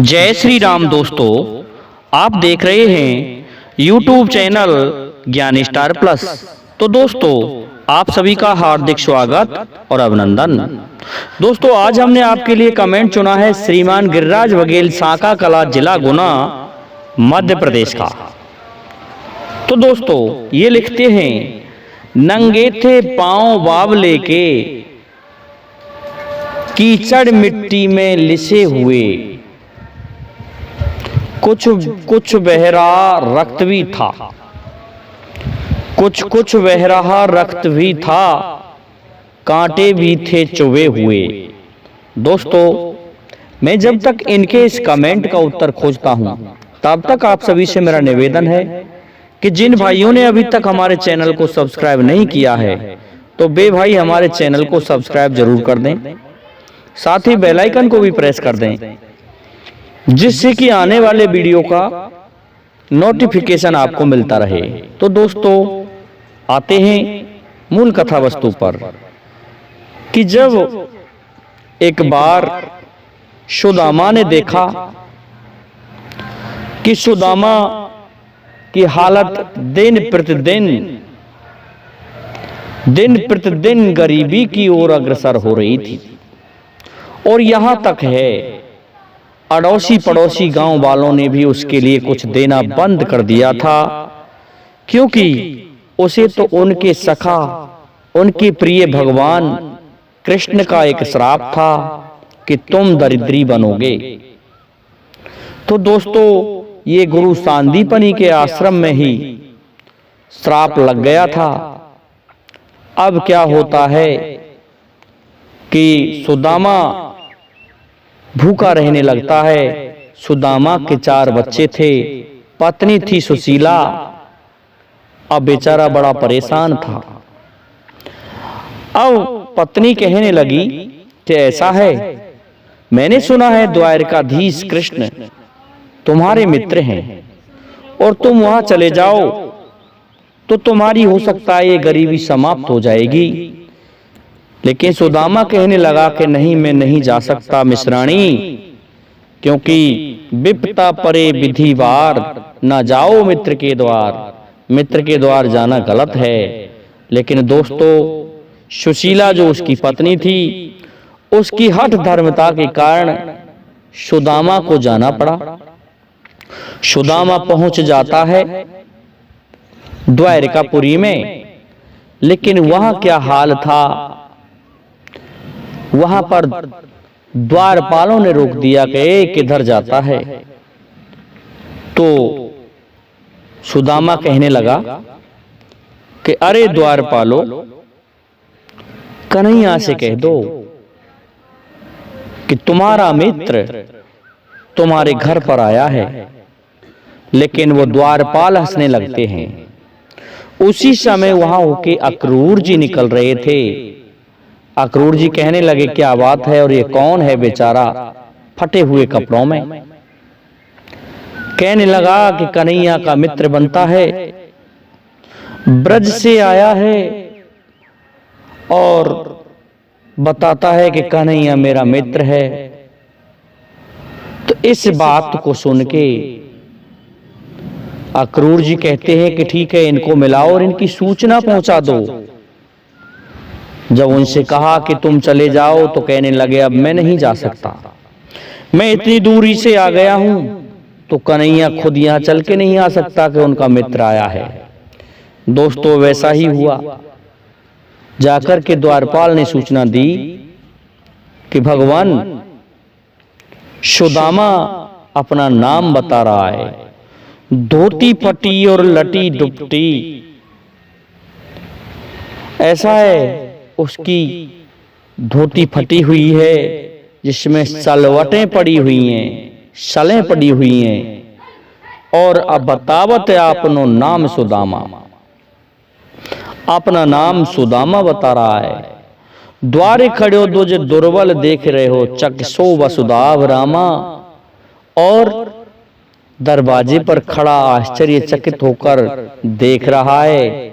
जय श्री राम दोस्तों, आप देख रहे हैं YouTube चैनल ज्ञान स्टार प्लस। तो दोस्तों, आप सभी का हार्दिक स्वागत और अभिनंदन। दोस्तों, आज हमने आपके लिए कमेंट चुना है श्रीमान गिरिराज बघेल, साका कला, जिला गुना, मध्य प्रदेश का। तो दोस्तों, ये लिखते हैं, नंगे थे पांव बावले के, कीचड़ मिट्टी में लिसे हुए, कुछ कुछ बह रहा रक्त भी था, कुछ कुछ बह रहा रक्त भी था, कांटे भी थे चुभे हुए। दोस्तों, मैं जब तक इनके इस कमेंट का उत्तर खोजता हूं, तब तक आप सभी से मेरा निवेदन है कि जिन भाइयों ने अभी तक हमारे चैनल को सब्सक्राइब नहीं किया है, तो बे भाई हमारे चैनल को सब्सक्राइब जरूर कर दें, साथ ही बेल आइकन को भी प्रेस कर दें, जिससे कि आने वाले वीडियो का नोटिफिकेशन आपको मिलता रहे। तो दोस्तों, आते हैं मूल कथा वस्तु पर कि जब एक बार सुदामा ने देखा कि सुदामा की हालत दिन प्रतिदिन गरीबी की ओर अग्रसर हो रही थी, और यहां तक है अड़ोसी पड़ोसी गांव वालों ने भी उसके लिए कुछ देना बंद कर दिया था, क्योंकि उसे तो उनके सखा, उनके प्रिय भगवान कृष्ण का एक श्राप था कि तुम दरिद्री बनोगे। तो दोस्तों, ये गुरु सांदीपनी के आश्रम में ही श्राप लग गया था। अब क्या होता है कि सुदामा भूखा रहने लगता है। सुदामा के 4 बच्चे थे, पत्नी थी सुशीला। अब बेचारा बड़ा परेशान था। अब पत्नी कहने लगी कि ऐसा है, मैंने सुना है द्वारकाधीश कृष्ण तुम्हारे मित्र हैं, और तुम वहां चले जाओ तो तुम्हारी हो सकता है ये गरीबी समाप्त हो जाएगी। लेकिन सुदामा कहने लगा कि नहीं, मैं नहीं जा सकता मिश्राणी, क्योंकि विपता परे विधिवार, ना जाओ मित्र के द्वार। मित्र के द्वार जाना गलत है। लेकिन दोस्तों, सुशीला जो उसकी पत्नी थी, उसकी हठ धर्मता के कारण सुदामा को जाना पड़ा। सुदामा पहुंच जाता है द्वारकापुरी में, लेकिन वहां क्या हाल था, वहां पर द्वारपालों ने रोक दिया कि किधर जाता है। तो सुदामा कहने लगा कि अरे द्वारपालो, कन्हैया से कह दो कि तुम्हारा मित्र तुम्हारे घर पर आया है। लेकिन वो द्वारपाल हंसने लगते हैं। उसी समय वहां होके अक्रूर जी निकल रहे थे। अक्रूर जी कहने लगे, क्या बात है, और ये कौन है बेचारा फटे हुए कपड़ों में। कहने लगा कि कन्हैया का मित्र बनता है, ब्रज से आया है और बताता है कि कन्हैया मेरा मित्र है। तो इस बात को सुन के अक्रूर जी कहते हैं कि ठीक है, इनको मिलाओ और इनकी सूचना पहुंचा दो। जब उनसे कहा कि तुम चले जाओ, तो कहने लगे, अब मैं नहीं जा सकता, मैं इतनी दूरी से आ गया हूं, तो कन्हैया खुद यहां चल के नहीं आ सकता कि उनका मित्र आया है। दोस्तों, वैसा ही हुआ। जाकर के द्वारपाल ने सूचना दी कि भगवान सुदामा अपना नाम बता रहा है, धोती फटी और लटी दुपटी। ऐसा है, उसकी धोती फटी हुई है, जिसमें सलवटें पड़ी हुई हैं, सलें पड़ी हुई हैं, और अब बतावत है अपनो नाम सुदामा। अपना नाम सुदामा बता रहा है। द्वारे खड़े दो जो दुर्बल देख रहे हो, चकसो वसुदाव रामा। और दरवाजे पर खड़ा आश्चर्यचकित होकर देख रहा है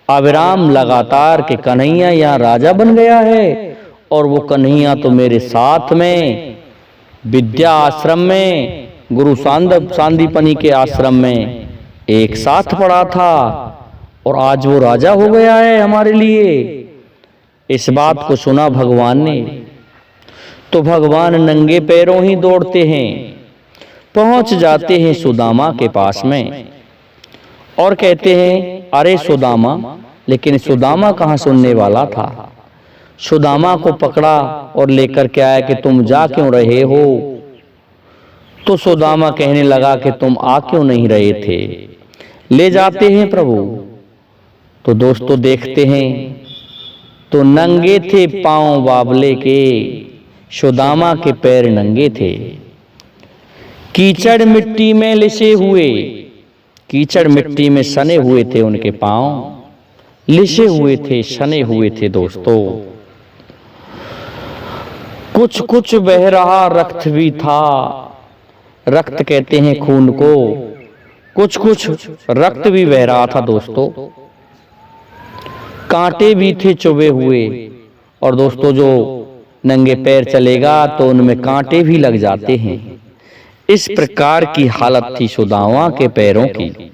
अविराम लगातार कि कन्हैया यहाँ राजा बन गया है, और वो कन्हैया तो मेरे साथ में विद्या आश्रम में, गुरु सांदीपनि के आश्रम में एक साथ पढ़ा था और आज वो राजा हो गया है हमारे लिए। इस बात को सुना भगवान ने तो भगवान नंगे पैरों ही दौड़ते हैं, पहुंच जाते हैं सुदामा के पास में और कहते हैं, अरे सुदामा। लेकिन सुदामा कहाँ सुनने वाला था। सुदामा को पकड़ा और लेकर के आया कि तुम जा क्यों रहे हो। तो सुदामा कहने लगा कि तुम आ क्यों नहीं रहे थे। ले जाते हैं प्रभु। तो दोस्तों देखते हैं तो नंगे थे पांव बाबले के, सुदामा के पैर नंगे थे। कीचड़ मिट्टी में लिसे हुए, कीचड़ मिट्टी में सने हुए थे उनके पांव, लिसे हुए थे, सने हुए थे। दोस्तों कुछ कुछ बह रहा रक्त भी था। रक्त कहते हैं खून को। कुछ कुछ रक्त भी बह रहा था दोस्तों। कांटे भी थे चुभे हुए। और दोस्तों जो नंगे पैर चलेगा तो उनमें कांटे भी लग जाते हैं। इस प्रकार की हालत थी सुदामा के पैरों की।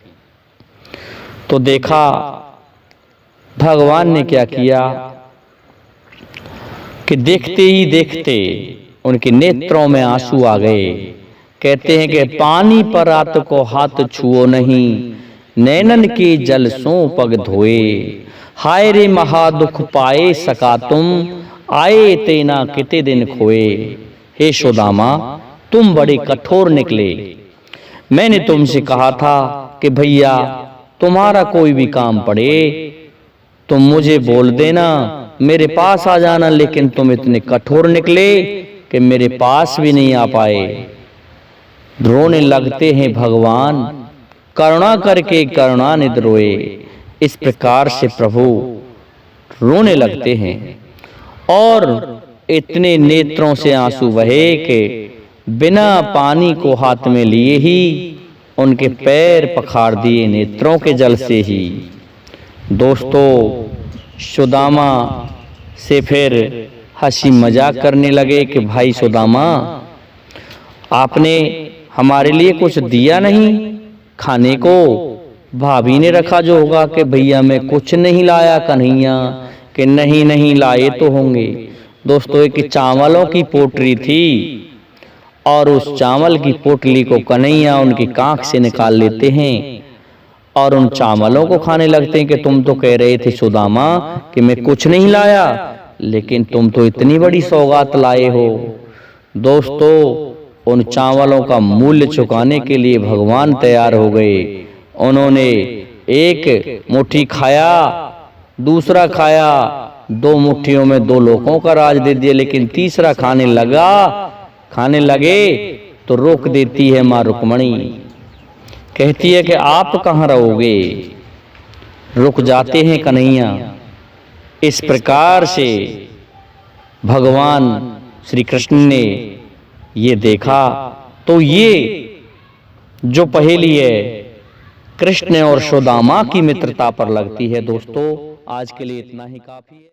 तो देखा भगवान ने क्या किया कि देखते ही देखते उनके नेत्रों में आंसू आ गए। कहते हैं कि पानी पर रात को हाथ छुओ नहीं, नैनन के जल सो पग धोए। हाय रे महादुख पाए सका तुम, आए तेना किते दिन खोए। हे सुदामा तुम बड़े कठोर निकले। मैंने तुमसे कहा था कि भैया तुम्हारा कोई भी काम पड़े तुम मुझे बोल देना, मेरे पास आ जाना। लेकिन तुम इतने कठोर निकले कि मेरे पास भी नहीं आ पाए। रोने लगते हैं भगवान, करुणा करके करुणानिधि रोए। इस प्रकार से प्रभु रोने लगते हैं और इतने नेत्रों से आंसू बहे कि बिना पानी को हाथ में लिए ही उनके पैर पखार दिए नेत्रों के जल से ही। दोस्तों सुदामा से फिर हंसी मजाक करने लगे कि भाई सुदामा आपने हमारे लिए कुछ दिया नहीं खाने को। भाभी ने रखा जो होगा कि भैया मैं कुछ नहीं लाया कन्हैया, कि नहीं नहीं लाए तो होंगे। दोस्तों एक चावलों की पोटली थी और उस चावल की पोटली को कन्हैया उनकी कांख से निकाल लेते हैं और उन चावलों को खाने लगते हैं कि तुम तो कह रहे थे सुदामा कि मैं कुछ नहीं लाया, लेकिन तुम तो इतनी बड़ी सौगात लाए हो। दोस्तों उन चावलों का मूल्य चुकाने के लिए भगवान तैयार हो गए। उन्होंने एक मुट्ठी खाया, दूसरा खाया, 2 मुट्ठियों में 2 लोगों का राज दे दिया। लेकिन तीसरा खाने लगे तो रोक देती है मां रुक्मणी। कहती है कि आप कहाँ रहोगे। रुक जाते हैं कन्हैया। इस प्रकार से भगवान श्री कृष्ण ने ये देखा। तो ये जो पहेली है कृष्ण और सुदामा की मित्रता पर लगती है। दोस्तों आज के लिए इतना ही काफी है।